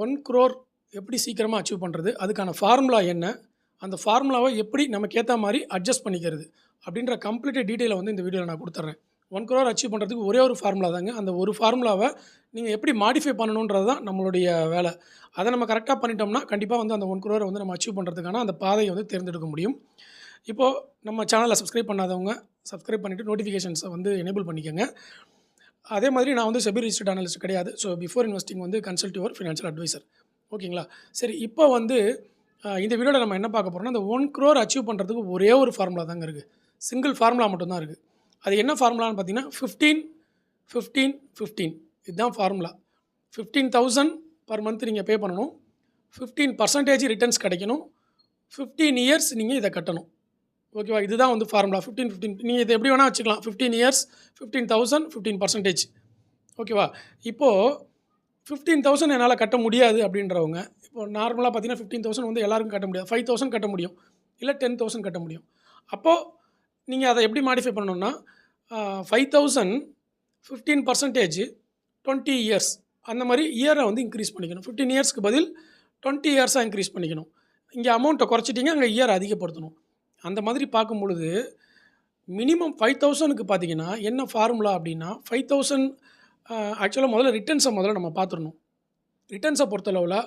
1 crore எப்படி சீக்கிரமா achieve பண்றது? அதுக்கான ஃபார்முலா என்ன? அந்த ஃபார்முலாவ எப்படி நமக்கு ஏத்தா மாரி அட்ஜஸ்ட் பண்ணிக்கிறது? அப்படின்ற கம்ப்ளீட் டீட்டெயில வந்து இந்த வீடியோல நான் குடுத்துர்றேன். 1 crore அச்சீவ் பண்றதுக்கு ஒரே ஒரு ஃபார்முலா தாங்க. அந்த ஒரு ஃபார்முலாவ நீங்க எப்படி மாடிஃபை பண்ணணுன்றது தான் நம்மளுடைய வேல. அத நம்ம கரெக்ட்டா பண்ணிட்டோம்னா, கண்டிப்பா வந்து அந்த 1 crore வந்து நம்ம அச்சீவ் பண்றதுக்கான அந்த பாதைய வந்து தேர்ந்தெடுக்க முடியும். இப்போ நம்ம சேனல சப்ஸ்கிரைப் பண்ணாதவங்க, சப்ஸ்கிரைப் பண்ணிட்டு நோட்டிஃபிகேஷன்ஸ வந்து எனேபிள் பண்ணிக்கங்க. அதே மாதிரி நான் வந்து செபி ரிஜிஸ்டர்ட் அனலிஸ்ட் கிடையாது. ஸோ பிஃபோர் இன்வெஸ்டிங் வந்து கன்சல்ட் யுவர் ஃபினான்ஷியல் அட்வைசர். ஓகேங்களா? சரி, இப்போ வந்து இந்த வீடியோல நம்ம என்ன பார்க்க போறோம்னா, அந்த 1 crore அச்சீவ் பண்றதுக்கு ஒரே ஒரு ஃபார்முலா தாங்க இருக்கு. சிங்கிள் ஃபார்முலா மட்டும் தான் இருக்கு. அது என்ன ஃபார்முலான்னு பார்த்தீங்கன்னா, 15, 15, 15 இதுதான் ஃபார்முலா. 15,000 பர் மந்த் நீங்க பே பண்ணணும். 15% ரிட்டர்ன்ஸ் கிடைக்கணும். 15 இயர்ஸ் நீங்க இத கட்டணும். ஓகேவா? இதுதான் வந்து ஃபார்முலா. 15, 15 நீங்க இத எப்படி வேணா வச்சுக்கலாம். 15 இயர்ஸ், 15,000, 15%. ஓகேவா? இப்போ 15,000 என்னால கட்ட முடியாது அப்படின்றவங்க, இப்போ நார்மலா பார்த்தீங்கன்னா 15,000 வந்து எல்லாருக்கும் கட்ட முடியாது. 5,000 கட்ட முடியும். இல்ல 10,000 கட்ட முடியும். அப்போ நீங்க அத எப்படி மாடிஃபை பண்ணணும்னா, 5,000 15% 20 இயர்ஸ் அந்த மாரி இயர வந்து இன்கிரீஸ் பண்ணிக்கணும். 15 இயர்ஸ்க்கு பதில் 20 இயர்ஸா இன்கிரீஸ் பண்ணிக்கணும். இங்க அமௌண்ட்ட குறைச்சிட்டீங்க, அங்க இயர் அதிகப்படுத்தணும். அந்த மாதிரி பார்க்கும்பொழுது, மினிமம் 5,000க்கு பார்த்தீங்கன்னா, என்ன ஃபார்முலா அப்படின்னா, 5,000 ஆக்சுவலா முதல்ல நம்ம பார்த்துறணும். ரிட்டர்ன்ஸை பொறுத்தளவில்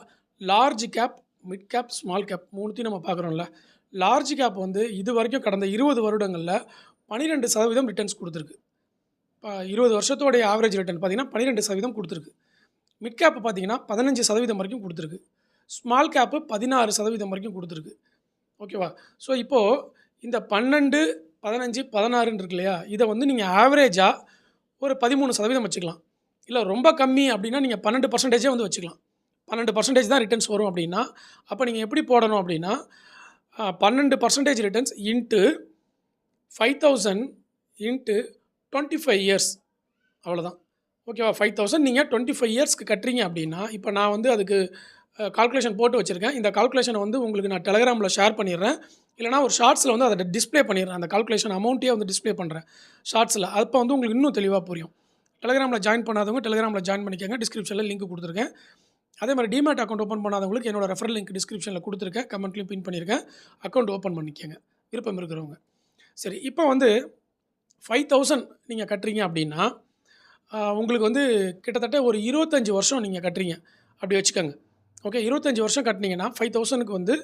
large cap, mid cap, small cap மூணுத்தையும் நம்ம பார்க்குறோம்ல. லார்ஜ் கேப் வந்து இது வரைக்கும் கடந்த 20 வருடங்களில் 12% ரிட்டர்ன்ஸ் கொடுத்துருக்கு. 20 வருஷத்தோடைய ஆவரேஜ் ரிட்டர்ன் பார்த்தீங்கன்னா 12% கொடுத்துருக்கு. மிட் கேப் பார்த்தீங்கன்னா 15% வரைக்கும் கொடுத்துருக்கு. ஸ்மால் கேப்பு 16% வரைக்கும் கொடுத்துருக்கு. ஓகேவா? ஸோ இப்போது இந்த 12, 15, 16 இருக்கு இல்லையா, இதை வந்து நீங்கள் ஆவரேஜாக ஒரு 13% வச்சுக்கலாம். இல்லை ரொம்ப கம்மி அப்படின்னா நீங்கள் 12% வந்து வச்சுக்கலாம். 12% தான் ரிட்டர்ன்ஸ் வரும் அப்படின்னா, அப்போ நீங்கள் எப்படி போடணும் அப்படின்னா, 12% ரிட்டர்ன்ஸ் இன்ட்டு 5,000 இன்ட்டு 25 இயர்ஸ் அவ்வளோதான். ஓகேவா? 5,000 நீங்கள் 25 இயர்ஸ்க்கு கட்டுறீங்க அப்படின்னா, இப்போ நான் வந்து அதுக்கு கால்குலேஷன் போட்டு வச்சுருக்கேன். இந்த கால்குலேஷனை வந்து உங்களுக்கு நான் டெலகிராமில் ஷேர் பண்ணிடுறேன். இல்லைனா ஒரு ஷார்ட்ஸில் வந்து அதை டிஸ்ப்ளே பண்ணிடுறேன். அந்த கால்குலேஷன் அமௌண்ட்டே வந்து டிஸ்ப்ளே பண்ணுறேன் ஷார்ட்ஸில். அப்போ வந்து உங்களுக்கு இன்னும் தெளிவாக புரியும். டெலகிராமில் ஜாயின் பண்ணாதவங்க டெலகிராமில் ஜாயின் பண்ணிக்கோங்க. டிஸ்கிரிப்ஷனில் லிங்க் கொடுத்துருக்கேன். அதே மாதிரி டிமேட் அக்கௌண்ட் ஓப்பன் பண்ணாதவங்களுக்கு என்னோட ரெஃபரல் லிங்க் டிஸ்கிரிப்ஷனில் கொடுத்துருக்கேன். கமெண்ட்லையும் பின் பண்ணியிருக்கேன். அக்கௌண்ட் ஓப்பன் பண்ணிக்கோங்க விருப்பம் இருக்கிறவங்க. சரி, இப்போ வந்து 5,000 நீங்கள் கட்டுறீங்க அப்படின்னா, உங்களுக்கு வந்து கிட்டத்தட்ட ஒரு 25 வருஷம் நீங்கள் கட்டுறீங்க அப்படி வச்சுக்கோங்க. ஓகே, 25 வருஷம் கட்டினீங்கன்னா 5,000க்கு வந்து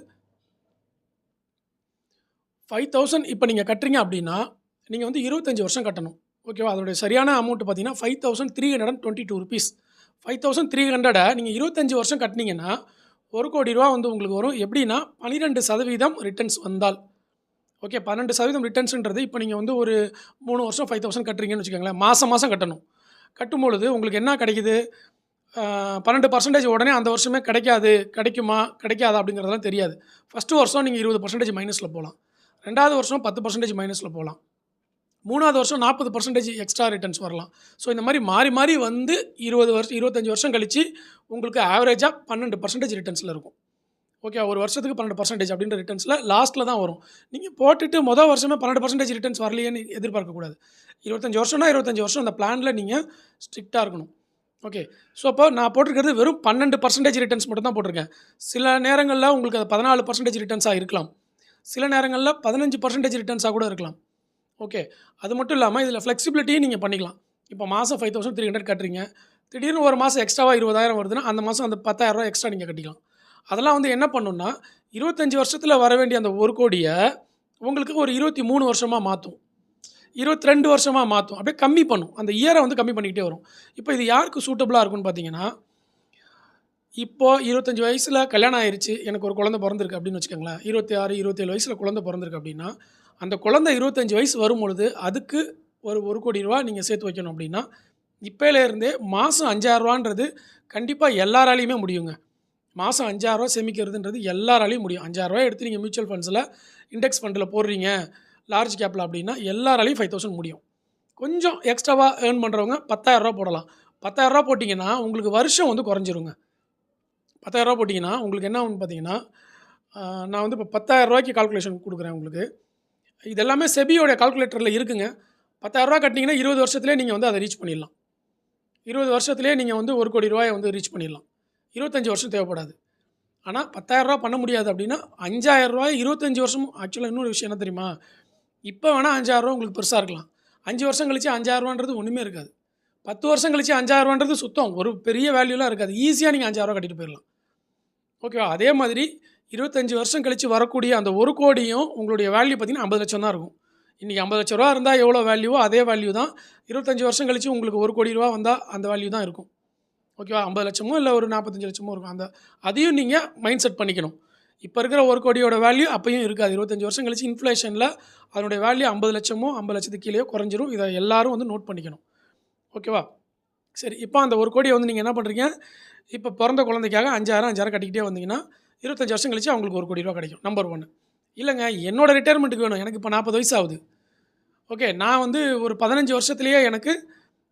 5,000 இப்போ நீங்கள் கட்டுறீங்க அப்படின்னா, நீங்கள் வந்து 25 வருஷம் கட்டணும். ஓகேவா? அதோடைய சரியான அமௌண்ட் பார்த்தீங்கன்னா 5,322 ருபீஸ். 5,300 நீங்கள் 25 வருஷம் கட்டினீங்கன்னா, ₹1,00,00,000 வந்து உங்களுக்கு வரும். எப்படின்னா 12% ரிட்டர்ன்ஸ் வந்தால். ஓகே, 12% ரிட்டர்ன்ஸ்ன்றது இப்போ நீங்கள் வந்து ஒரு 3 வருஷம் 5,000 கட்டுறீங்கன்னு வச்சுக்கோங்களேன். மாதம் மாதம் கட்டணும். கட்டும்பொழுது உங்களுக்கு என்ன கிடைக்குது? 12% உடனே அந்த வருஷமே கிடைக்காது. கிடைக்குமா? கிடைக்காதா? அப்படிங்கிறதெல்லாம் தெரியாது. ஃபஸ்ட்டு வருஷம் நீங்கள் 20% மைனஸில் போகலாம். 2வது வருஷம் 10% மைனஸில் போகலாம். 3வது வருஷம் 40% எக்ஸ்ட்ரா ரிட்டர்ன்ஸ் வரலாம். ஸோ இந்த மாதிரி மாறி மாறி வந்து 25 வருஷம் கழித்து உங்களுக்கு ஆவரேஜாக 12% ரிட்டர்ன்ஸில் இருக்கும். ஓகே, ஒரு வருஷத்துக்கு 12% அப்படின்ற ரிட்டர்ன்ஸில் லாஸ்ட்டில் தான் வரும். நீங்கள் போட்டுட்டு மொதல் வருஷமே 12% ரிட்டர்ன்ஸ் வரலையேன்னு எதிர்பார்க்கக்கூடாது. 25 வருஷம்னா 25 வருஷம் அந்த பிளானில் நீங்கள் ஸ்ட்ரிக்டாக இருக்கணும். ஓகே, ஸோ அப்போ நான் போட்டிருக்கிறது வெறும் 12% ரிட்டர்ன்ஸ் மட்டும் தான் போட்டிருக்கேன். சில நேரங்களில் உங்களுக்கு அது 14% ரிட்டர்ன்ஸாக இருக்கலாம். சில நேரங்களில் 15% ரிட்டர்ன்ஸாக கூட இருக்கலாம். ஓகே, அது மட்டும் இல்லாமல் இதில் ஃப்ளெக்சிபிலிட்டியும் நீங்கள் பண்ணிக்கலாம். இப்போ மாதம் 5,300 கட்டுறீங்க. திடீர்னு ஒரு மாதம் எக்ஸ்ட்ராவாக 20,000 வருதுன்னா, அந்த மாதம் அந்த ₹10,000 எக்ஸ்ட்ரா நீங்கள் கட்டிக்கலாம். அதெல்லாம் வந்து என்ன பண்ணுன்னா, 25 வருஷத்தில் வர வேண்டிய அந்த 1,00,00,000 உங்களுக்கு ஒரு 23 வருஷமாக மாற்றும். 22 வருஷமாக மாற்றும். அப்படியே கம்மி பண்ணும். அந்த இயரை வந்து கம்மி பண்ணிக்கிட்டே வரும். இப்போ இது யாருக்கு சூட்டபுளாக இருக்கும்னு பார்த்தீங்கன்னா, இப்போ 25 வயசில் கல்யாணம் ஆயிருச்சு, எனக்கு ஒரு குழந்தை பிறந்திருக்கு அப்படின்னு வச்சுக்கோங்களேன். 26, 27 வயசில் குழந்தை பிறந்திருக்கு அப்படின்னா, அந்த குழந்தை 25 வயசு வரும்பொழுது அதுக்கு ஒரு ₹1,00,00,000 நீங்கள் சேர்த்து வைக்கணும் அப்படின்னா, இப்போலேருந்தே மாதம் ₹5,000ன்றது கண்டிப்பாக எல்லாராலையுமே முடியுங்க. மாதம் ₹5,000 சேமிக்கிறதுன்றது எல்லாராலையும் முடியும். ₹5,000 எடுத்து நீங்கள் மியூச்சுவல் ஃபண்ட்ஸில் இண்டெக்ஸ் ஃபண்டில் போடுறீங்க லார்ஜ் கேப்பில் அப்படின்னா எல்லாராலையும் 5,000 முடியும். கொஞ்சம் எக்ஸ்ட்ராவாக ஏர்ன் பண்ணுறவங்க ₹10,000 போடலாம். ₹10,000 போட்டிங்கன்னா உங்களுக்கு வருஷம் வந்து குறைஞ்சிருங்க. ₹10,000 போட்டிங்கன்னா உங்களுக்கு என்ன ஆகும்னு பார்த்தீங்கன்னா, நான் வந்து இப்போ ₹10,000க்கு கால்குலேஷன் கொடுக்குறேன் உங்களுக்கு. இது எல்லாமே செபியோடைய கால்குலேட்டரில் இருக்குங்க. ₹10,000 கட்டினீங்கன்னா 20 வருஷத்துலேயே நீங்கள் வந்து அதை ரீச் பண்ணிடலாம். 20 வருஷத்துலேயே நீங்கள் வந்து ₹1,00,00,000 வந்து ரீச் பண்ணிடலாம். 25 வருஷம் தேவைப்படாது. ஆனா ரூ. 10,000 பண்ண முடியாது அப்படின்னா, ரூ. 5,000 25 வருஷமும் ஆக்சுவலா இன்னொரு விஷயம் என்ன தெரியுமா? இப்ப வேணா ரூ. 5,000 உங்களுக்கு பெருசா இருக்கலாம். 5 வருஷம் கழிச்சு ரூ. 5,000ன்றது ஒண்ணுமே இருக்காது. 10 வருஷம் கழிச்சு ரூ. 5,000ன்றது சுத்தம். ஒரு பெரிய வேல்யூலாம் இருக்காது. ஈஸியா நீங்க ரூ. 5,000 கட்டிட்டு போயிரலாம். ஓகேவா? அதே மாதிரி 25 வருஷம் கழிச்சு வரக்கூடிய அந்த 1,00,00,000யும் உங்களுடைய வேல்யூ பார்த்தீங்கன்னா 50,00,000 தான் இருக்கும். இன்னைக்கு ரூ. 50,00,000 இருந்தா எவ்வளோ வேல்யூவோ அதே வேல்யூ தான். 25 வருஷம் கழிச்சு உங்களுக்கு ரூ. 1,00,00,000 வந்தா அந்த வேல்யூ தான் இருக்கும். ஓகேவா? 50,00,000மோ இல்ல ஒரு 45,00,000மோ இருக்கும். அதையும் நீங்க மைண்ட் செட் பண்ணிக்கணும். இப்ப இருக்கிற 1,00,00,000யோட வேல்யூ அப்பயும் இருக்காது. 25 வருஷம் கழிச்சு இன்ஃப்ளேஷன்ல அதனுடைய வேல்யூ 50,00,000மோ 50,00,000க்கு கீழயோ குறைஞ்சிரும். இத எல்லாரும் வந்து நோட் பண்ணிக்கணும். ஓகேவா? சரி. இப்ப அந்த 1,00,00,000 வந்து நீங்க என்ன பண்றீங்க? இப்ப பொறந்த குழந்தைக்காக 5,000 கட்டிக்கிட்டே வந்தீங்கன்னா, 25 வருஷம் கழிச்சு அவங்களுக்கு ரூ. 1,00,00,000 கிடைக்கும். நம்பர் 1. இல்லங்க என்னோட ரிட்டயர்மென்ட்க்கு வேணும். எனக்கு இப்ப 40 வயசு ஆகுது. ஓகே. நான் வந்து ஒரு 15 வருஷத்திலேயே எனக்கு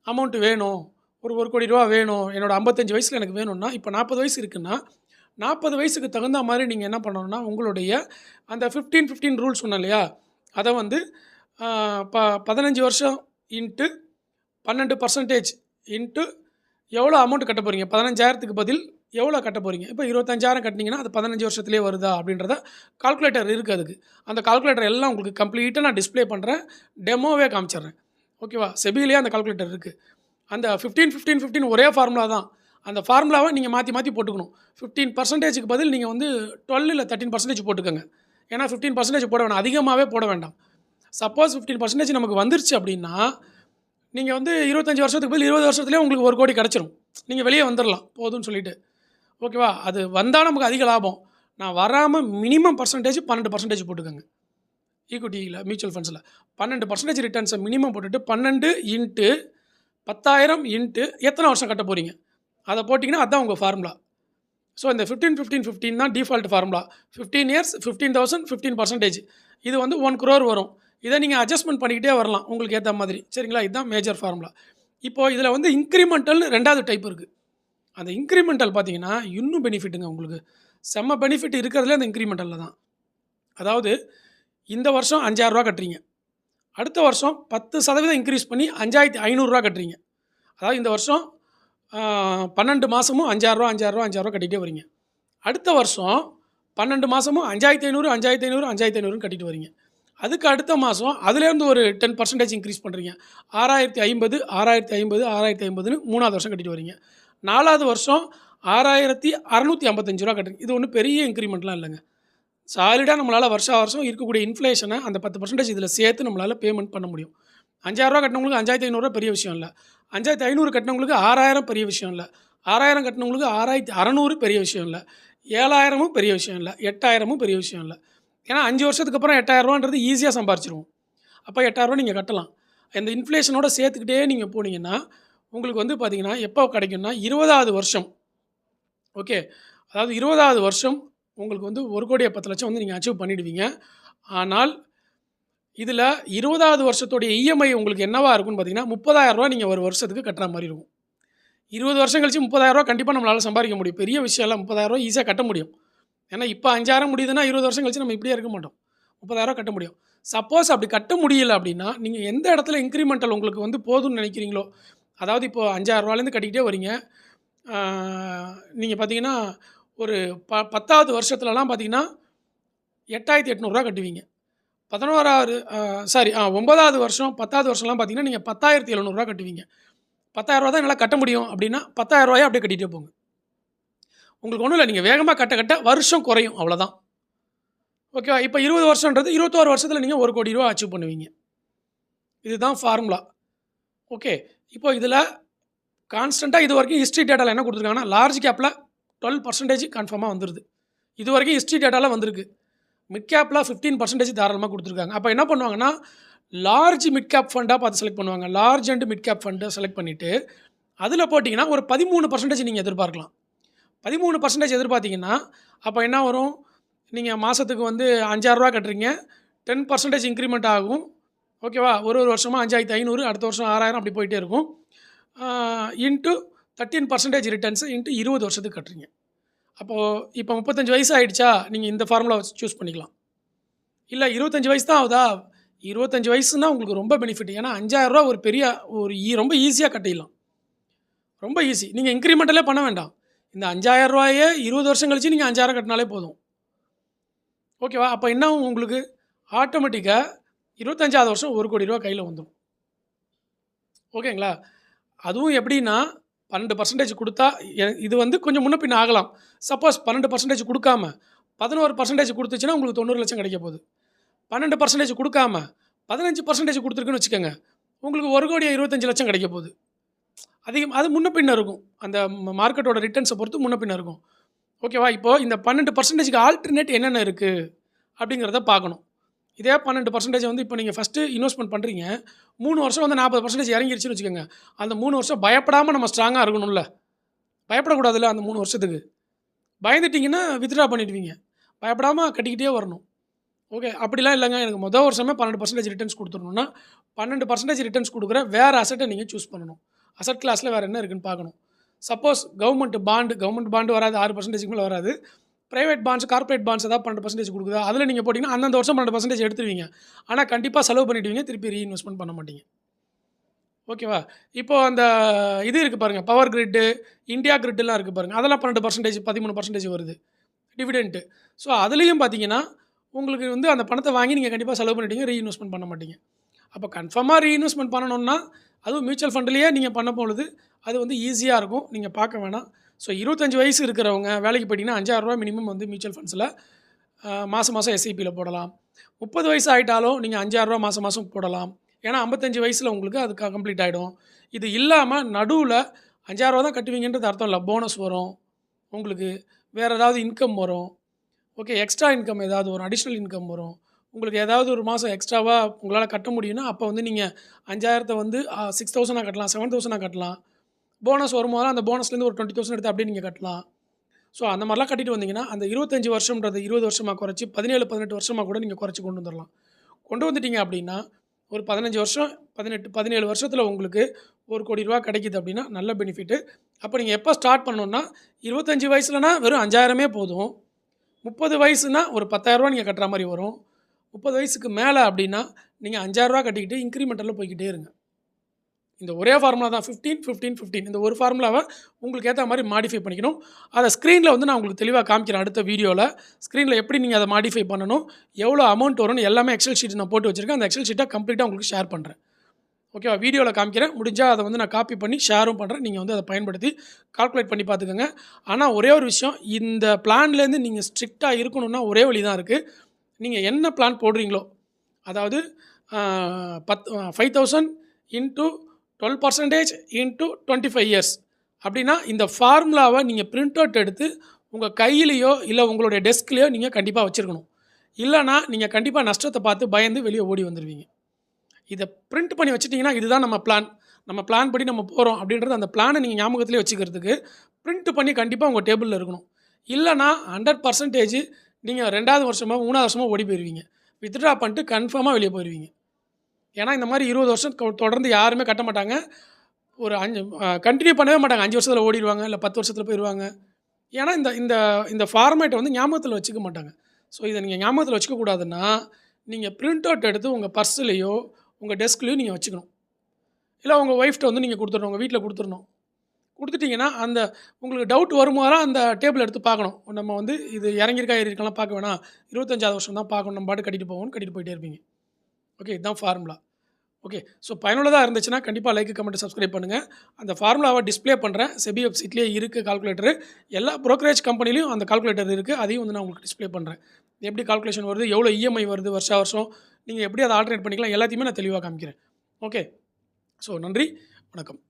அமௌண்ட் வேணும். ஒரு ரூ. 1,00,00,000 வேணும். என்னோட 55 வயசுல எனக்கு வேணும்னா, இப்ப 40 வயசு இருக்குன்னா, 40 வயசுக்கு தகுந்த மாரி நீங்க என்ன பண்ணணும்னா, உங்களுடைய அந்த 15, 15 ரூல் சொன்னேன் இல்லையா? அத வந்து அ ப 15 வருஷம் இன்ட்டு 12% இன்ட்டு எவ்வளோ அமௌண்ட் கட்ட போறீங்க? 15,000க்கு பதில் எவ்வளோ கட்ட போறீங்க? இப்ப 25,000 கட்டுனீங்கன்னா, அது 15 வருஷத்திலேயே வருதா? அப்படின்றத கால்குலேட்டர் இருக்கு அதுக்கு. அந்த கால்குலேட்டர் எல்லாம் உங்களுக்கு கம்ப்ளீட்டா நான் டிஸ்ப்ளே பண்றேன். டெமோவே காமிச்சிடுறேன். ஓகேவா? செபிலயே அந்த கால்குலேட்டர் இருக்கு. அந்த 15, 15, 15 ஒரே ஃபார்முலா தான். அந்த ஃபார்முலாவ நீங்க மாத்தி மாத்தி போட்டுக்கணும். 15%க்கு பதில் நீங்க வந்து 12 இல்ல 13% போட்டுக்கங்க. ஏன்னா 15% போட வேணாம். அதிகமாவே போட வேண்டாம். சப்போஸ் 15% நமக்கு வந்துருச்சு அப்படின்னா, நீங்க வந்து 25 வருஷத்துக்கு பதில் 20 வருஷத்திலேயே உங்களுக்கு 1,00,00,000 கிடைச்சிரும். நீங்க வெளிய வந்துரலாம் போதும்னு சொல்லிட்டு. ஓகேவா? அது வந்தா நமக்கு அதிக லாபம். நான் வராம மினிமம் பெர்சன்டேஜ் 12% போட்டுக்கங்க. ஈக்விட்டில மியூச்சுவல் ஃபண்ட்ஸ்ல 12% ரிட்டர்ன்ஸ மினிமம் போட்டுட்டு 12 இன்ட்டு 10,000 இன்ட்டு எத்தனை வருஷம் கட்ட போறீங்க? அத போட்டீங்கன்னா அதான் உங்க ஃபார்முலா. ஸோ இந்த 15, 15, 15 தான் டிஃபால்ட் ஃபார்முலா. 15 இயர்ஸ் 15,000 15% இது வந்து 1,00,00,000 வரும். இத நீங்க அட்ஜஸ்ட்மென்ட் பண்ணிக்கிட்டே வரலாம். உங்களுக்கு ஏத்த மாதிரி. சரிங்களா? இதுதான் மேஜர் ஃபார்முலா. இப்போ இதுல வந்து இன்கிரிமெண்டல்னு 2வது டைப் இருக்கு. அந்த இன்கிரிமெண்டல் பார்த்தீங்கன்னா, இன்னும் பெனிஃபிட்டுங்க உங்களுக்கு. செம்ம பெனிஃபிட் இருக்கிறதுலே அந்த இன்கிரிமெண்டல்ல தான். அதாவது இந்த வருஷம் ரூ. 5,000 கட்டுறீங்க. அடுத்த வருஷம் 10% இன்க்ரீஸ் பண்ணி ரூ. 5,500 கட்டுறீங்க. அதாவது இந்த வருஷம் 12 மாசமும் ரூ. 5,000 5,000 5,000 கட்டிட்டே வரீங்க. அடுத்த வருஷம் 12 மாசமும் 5,500 5,500 5,500 கட்டிட்டு வரீங்க. அதுக்கு அடுத்த மாசம் அதுலேருந்து ஒரு 10% இன்க்ரீஸ் பண்ணுறீங்க. 6,050 6,050 6,050ன்னு 3வது வருஷம் கட்டிட்டு வரீங்க. 4வது வருஷம் ரூ. 6,655 கட்டுறீங்க. இது ஒண்ணும் பெரிய இன்க்ரிமெண்ட்லாம் இல்லங்க. சாலிடா நம்மளால வருஷா வருஷம் இருக்கக்கூடிய இன்ஃப்ளேஷன அந்த 10% இதில சேர்த்து நம்மளால பேமெண்ட் பண்ண முடியும். ரூ. 5,000 கட்டினவங்களுக்கு ரூ. 5,500 பெரிய விஷயம் இல்ல. 5,500 கட்டினவங்களுக்கு 6,000 பெரிய விஷயம் இல்ல. 6,000 கட்டினவங்களுக்கு 6,600 பெரிய விஷயம் இல்ல. 7,000மும் பெரிய விஷயம் இல்ல. 8,000மும் பெரிய விஷயம் இல்ல. ஏன்னா 5 வருஷத்துக்கு அப்புறம் ரூ. 8,000ன்றது ஈஸியா சம்பாரிச்சுருவோம். அப்ப ரூ. 8,000 நீங்க கட்டலாம். இந்த இன்ஃப்ளேஷனோட சேர்த்துக்கிட்டே நீங்க போனீங்கன்னா, உங்களுக்கு வந்து பார்த்தீங்கன்னா, எப்போ கிடைக்கும்னா 20வது வருஷம். ஓகே. அதாவது 20வது வருஷம் உங்களுக்கு வந்து 1,10,00,000 வந்து நீங்க அச்சீவ் பண்ணிடுவீங்க. ஆனால் இதில 20வது வருஷத்துடைய இஎம்ஐ உங்களுக்கு என்னவா இருக்கும்னு பார்த்தீங்கன்னா, ரூ. 30,000 நீங்க ஒரு வருஷத்துக்கு கட்டுற மாரி இருக்கும். 20 வருஷம் கழிச்சு ரூ. 30,000 கண்டிப்பா நம்மளால சம்பாரிக்க முடியும். பெரிய விஷயம் இல்ல. ரூ. 30,000 ஈஸியா கட்ட முடியும். ஏன்னா இப்ப 5,000 முடியுதுன்னா 20 வருஷம் கழிச்சு நம்ம இப்படியே இருக்க மாட்டோம். ரூ. 30,000 கட்ட முடியும். சப்போஸ் அப்படி கட்ட முடியல அப்படின்னா, நீங்க எந்த இடத்துல இன்கிரிமெண்டல் உங்களுக்கு வந்து போதும்னு நினைக்கிறீங்களோ, அதாவது இப்போ ரூ. 5,000லேருந்து கட்டிக்கிட்டே வரீங்க. ஆ நீங்க பார்த்தீங்கன்னா, ஒரு 10வது வருஷத்துலலாம் பார்த்தீங்கன்னா, ரூ. 8,800 கட்டுவீங்க. 11வது 9வது வருஷம் 10வது வருஷம்லாம் பார்த்தீங்கன்னா, நீங்க ரூ. 10,700 கட்டுவீங்க. ரூ. 10,000 தான் என்னால கட்ட முடியும் அப்படின்னா, ரூ. 10,000 அப்படியே கட்டிட்டே போங்க. உங்களுக்கு ஒண்ணும் இல்ல. நீங்க வேகமா கட்ட கட்ட வருஷம் குறையும். அவ்வளோதான். ஓகேவா? இப்ப 20 வருஷம்ன்றது 21 வருஷத்துல நீங்க ரூ. 1,00,00,000 அச்சீவ் பண்ணுவீங்க. இதுதான் ஃபார்முலா. ஓகே. இப்போ இதுல கான்ஸ்டன்ட்டா இதுவரைக்கும் ஹிஸ்டரி டேட்டால என்ன குடுத்துருக்காங்கன்னா, லார்ஜ் கேப்ல 12% கன்ஃபார்மா வந்துருது. இதுவரைக்கும் ஹிஸ்டரி டேட்டால வந்திருக்கு. மிட் கேப்ல 15% தாராளமா குடுத்துருக்காங்க. அப்ப என்ன பண்ணுவாங்கன்னா, லார்ஜ் மிட் கேப் ஃபண்டா பார்த்து செலக்ட் பண்ணுவாங்க. Large and mid cap fund select பண்ணிட்டு, அதுல போட்டீங்கன்னா ஒரு 13% நீங்க எதிர்பார்க்கலாம். 13% எதிர்பார்த்தீங்கன்னா, அப்ப என்ன வரும்? நீங்க மாசத்துக்கு வந்து ரூ. 5,000 கட்டுறீங்க. 10% இன்கிரிமெண்ட் ஆகும். ஓகேவா? ஒரு வருஷமா 5,500 அடுத்த வருஷம் 6,000 அப்படி போயிட்டே இருக்கும். இன்ட்டு 13% ரிட்டர்ன்ஸ் இன்ட்டு 20 வருஷத்துக்கு கட்டுறீங்க. அப்போ இப்போ 35 வயசு ஆயிடுச்சா, நீங்க இந்த ஃபார்முலாவ சூஸ் பண்ணிக்கலாம். இல்ல 25 வயசு தான் ஆகுதா? 25 வயசுனா உங்களுக்கு ரொம்ப பெனிஃபிட். ஏன்னா ரூ. 5,000 ஒரு பெரிய ஒரு ரொம்ப ஈஸியா கட்டிடலாம். ரொம்ப ஈஸி. நீங்க இன்கிரிமெண்டலே பண்ண வேண்டாம். இந்த 5000 ரூபாயே 20 வருஷம் கழிச்சு நீங்கள் 5000 கட்டினாலே போதும். ஓகேவா? அப்போ என்ன ஆகும் உங்களுக்கு? ஆட்டோமேட்டிக்காக 25வது வருஷம் 1,00,00,000 ரூபா கையில் வந்துடும். ஓகேங்களா? அதுவும் எப்படின்னா 12% கொடுத்தா இது வந்து கொஞ்சம் முன்ன பின்ன ஆகலாம். சப்போஸ் 12% கொடுக்காம 11% கொடுத்துச்சுன்னா உங்களுக்கு 90,00,000 கிடைக்க போகுது. 12% கொடுக்காம 15% கொடுத்துருக்குன்னு வச்சுக்கோங்க, உங்களுக்கு 1,25,00,000 கிடைக்க போகுது. அது முன்ன பின்ன இருக்கும். அந்த மார்க்கெட்டோட ரிட்டர்ன்ஸை பொறுத்து முன்ன பின்ன இருக்கும். ஓகேவா? இப்போது இந்த 12%க்கு ஆல்டர்னேட் என்னென்ன இருக்குது அப்படிங்கிறத பார்க்கணும். இதே 12% வந்து இப்போ நீங்கள் ஃபஸ்ட்டு இன்வெஸ்ட்மெண்ட் பண்ணுறீங்க, 3 வருஷம் வந்து 40% இறங்கிருச்சுன்னு வச்சுக்கோங்க. அந்த 3 வருஷம் பயப்படாமல் நம்ம ஸ்ட்ராங்காக இருக்கணும்ல. பயப்படக்கூடாதுல்ல அந்த 3 வருஷத்துக்கு. பயந்துட்டிங்கன்னா வித்ட்ரா பண்ணிடுவீங்க. பயப்படாமல் கட்டிக்கிட்டே வரணும். ஓகே. அப்படிலாம் இல்லைங்க, எனக்கு மொதல் வருஷமே 12% ரிட்டர்ன்ஸ் கொடுத்துடணும்னா 12% ரிட்டர்ன்ஸ் கொடுக்குற வேறு அசட்டை நீங்கள் சூஸ் பண்ணணும். அசட் கிளாஸில் வேறு என்ன இருக்குதுன்னு பார்க்கணும். சப்போஸ் கவர்மெண்ட் பாண்டு வராது, 6%க்கு மேலே வராது. ப்ரைவேட் பாண்ட்ஸ், கார்ப்பரேட் பாண்ட்ஸ் ஏதாவது 12% கொடுக்குதா, அதில் நீங்கள் போட்டிங்கன்னா அந்தந்த வருஷம் 12% எடுத்துருவீங்க. ஆனால் கண்டிப்பாக செலவு பண்ணிவிடுவீங்க, திருப்பி ரீஇன்வெஸ்ட்மெண்ட் பண்ண மாட்டீங்க. ஓகேவா? இப்போது அந்த இது இருக்குது பாருங்கள், பவர் கிரிட்டு, இந்தியா கிரிட்டெலாம் இருக்குது பாருங்கள், அதெல்லாம் 12%, 13% வருது டிவிடெண்ட்டு. ஸோ அதுலேயும் பார்த்தீங்கன்னா உங்களுக்கு வந்து அந்த பணத்தை வாங்கி நீங்கள் கண்டிப்பாக செலவு பண்ணிட்டீங்க, ரீஇன்வெஸ்ட்மெண்ட் பண்ண மாட்டீங்க. அப்போ கன்ஃபார்மாக ரீஇன்வெஸ்ட்மெண்ட் பண்ணணும்னா அதுவும் மியூச்சுவல் ஃபண்ட்லேயே நீங்கள் பண்ண பொழுது அது வந்து ஈஸியாக இருக்கும். நீங்கள் பார்க்க வேணாம். ஸோ 25 வயசு இருக்கிறவங்க வேலைக்கு போயிட்டீங்கன்னா 5,000 ரூபா மினிமம் வந்து மியூச்சுவல் ஃபண்ட்ஸில் மாதம் மாதம் எஸ்ஐபியில் போடலாம். 30 வயசு ஆகிட்டாலும் நீங்கள் 5,000 ரூபா மாதம் மாதம் போடலாம். ஏன்னா 55 வயசில் உங்களுக்கு அது கம்ப்ளீட் ஆகிடும். இது இல்லாமல் நடுவில் 5,000 ரூபா தான் கட்டுவீங்கன்றது அர்த்தம் இல்லை. போனஸ் வரும், உங்களுக்கு வேறு ஏதாவது இன்கம் வரும். ஓகே, எக்ஸ்ட்ரா இன்கம் ஏதாவது வரும், அடிஷ்னல் இன்கம் வரும். உங்களுக்கு ஏதாவது ஒரு மாதம் எக்ஸ்ட்ராவாக உங்களால் கட்ட முடியும்னா அப்போ வந்து நீங்கள் 5,000 வந்து 6,000 கட்டலாம், 7,000 கட்டலாம். போனஸ் வரும்போது அந்த போனஸ்லேருந்து ஒரு 20,000 எடுத்து அப்படியே நீங்கள் கட்டலாம். ஸோ அந்த மாதிரிலாம் கட்டிட்டு வந்தீங்கன்னா அந்த 25 வருஷம்ன்றது 20 வருஷமாக குறைச்சி 17, 18 வருஷமாக கூட நீங்கள் குறைச்சி கொண்டு வந்துடலாம். கொண்டு வந்துட்டீங்க அப்படின்னா ஒரு 15 வருஷம், 18, 17 வருஷத்தில் உங்களுக்கு 1,00,00,000 ரூபா கிடைக்கிது அப்படின்னா நல்ல பெனிஃபிட்டு. அப்போ நீங்கள் எப்போ ஸ்டார்ட் பண்ணணுன்னா 25 வயசுலனா வெறும் 5,000மே போதும். 30 வயசுனா ஒரு 10,000 ரூபா நீங்கள் கட்டுற மாதிரி வரும். 30 வயசுக்கு மேலே அப்படின்னா நீங்கள் 5,000 ரூபா கட்டிக்கிட்டு இன்க்ரிமெண்டலில் போய்கிட்டே இருங்க. இந்த ஒரே ஃபார்முலா தான் 15, 15, 15. இந்த ஒரு ஃபார்முலாவை உங்களுக்கு ஏற்ற மாதிரி மாடிஃபை பண்ணிக்கணும். அதை ஸ்க்ரீனில் வந்து நான் உங்களுக்கு தெளிவாக காமிக்கிறேன் அடுத்த வீடியோவில். ஸ்க்ரீனில் எப்படி நீங்கள் அதை மாடிஃபை பண்ணணும், எவ்வளோ அமௌண்ட் வரும்னு எல்லாமே எக்ஸல் ஷீட் நான் போட்டு வச்சுருக்கேன். அந்த எக்ஸல் ஷீட்டை கம்ப்ளீட்டாக உங்களுக்கு ஷேர் பண்ணுறேன். ஓகேவா? வீடியோவில் காமிக்கிறேன். முடிஞ்சால் அதை வந்து நான் காப்பி பண்ணி ஷேரும் பண்ணுறேன். நீங்கள் வந்து அதை பயன்படுத்தி கால்குலேட் பண்ணி பார்த்துக்கோங்க. ஆனால் ஒரே ஒரு விஷயம், இந்த பிளான்லேருந்து நீங்கள் ஸ்ட்ரிக்டாக இருக்கணும்னா ஒரே வழி தான் இருக்குது. நீங்கள் என்ன பிளான் போடுறீங்களோ, அதாவது 5,000 இன்ட்டு 12% இன்ட்டு 25 இயர்ஸ் அப்படின்னா இந்த ஃபார்முலாவை நீங்கள் பிரிண்ட் அவுட் எடுத்து உங்கள் கையிலையோ இல்லை உங்களுடைய டெஸ்க்லேயோ நீங்கள் கண்டிப்பாக வச்சுருக்கணும். இல்லைனா நீங்கள் கண்டிப்பாக நஷ்டத்தை பார்த்து பயந்து வெளியே ஓடி வந்துடுவீங்க. இதை பிரிண்ட் பண்ணி வச்சுட்டிங்கன்னா இதுதான் நம்ம பிளான் படி நம்ம போகிறோம் அப்படின்றது அந்த பிளானை நீங்கள் ஞாபகத்திலே வச்சுக்கிறதுக்கு பிரிண்ட் பண்ணி கண்டிப்பாக உங்கள் டேபிளில் இருக்கணும். இல்லைனா 100% நீங்கள் 2வது வருஷமோ 3வது வருஷமோ ஓடி போயிடுவீங்க. வித்ட்ரா பண்ணிட்டு கன்ஃபார்மாக வெளியே போயிடுவீங்க. ஏன்னா இந்த மாதிரி 20 வருஷம் தொடர்ந்து யாருமே கட்ட மாட்டாங்க. ஒரு 5 கண்டினியூ பண்ணவே மாட்டாங்க. 5 வருஷத்தில் ஓடிடுவாங்க, இல்லை 10 வருஷத்தில் போயிடுவாங்க. ஏன்னா இந்த இந்த இந்த ஃபார்மேட்டை வந்து ஞாபகத்தில் வச்சுக்க மாட்டாங்க. ஸோ இதை நீங்கள் ஞாபகத்தில் வச்சுக்கக்கூடாதுன்னா நீங்கள் பிரிண்ட் அவுட் எடுத்து உங்கள் பர்ஸ்லேயோ உங்கள் டெஸ்க்லேயோ நீங்கள் வச்சுக்கணும். இல்லை உங்கள் ஒய்ஃப்ட்ட வந்து நீங்கள் கொடுத்துடணும், உங்கள் வீட்டில் கொடுத்துடணும். கொடுத்துட்டிங்கன்னா அந்த உங்களுக்கு டவுட் வரும்போதெல்லாம் அந்த டேபிள் எடுத்து பார்க்கணும். நம்ம வந்து இது இறங்கியிருக்கா ஏறியிருக்கலாம் பார்க்க வேணாம், 25வது வருஷம் தான் பார்க்கணும், நம்ம பாட்டு கட்டிட்டு போவோம்னு கட்டிட்டு போயிட்டே இருப்பீங்க. ஓகே, இதுதான் ஃபார்முலா. ஓகே, ஸோ பயனுள்ளதாக இருந்துச்சுன்னா கண்டிப்பாக லைக், கமெண்ட், சப்ஸ்கிரைப் பண்ணுங்கள். அந்த ஃபார்முலாவை டிஸ்ப்ளே பண்ணுறேன். செபி வெப்சைட்லேயே இருக்குது கால்குலேட்டரு. எல்லா ப்ரோக்கரேஜ் கம்பெனிலையும் அந்த கால்குலேட்டர் இருக்குது. அதையும் வந்து நான் உங்களுக்கு டிஸ்ப்ளே பண்ணுறேன். எப்படி கால்குலேஷன் வருது, எவ்வளோ இஎம்ஐ வருது வருஷம் நீங்கள் எப்படி அதை ஆல்டர்னேட் பண்ணிக்கலாம் எல்லாத்தையுமே நான் தெளிவாக காமிக்கிறேன். ஓகே, ஸோ நன்றி, வணக்கம்.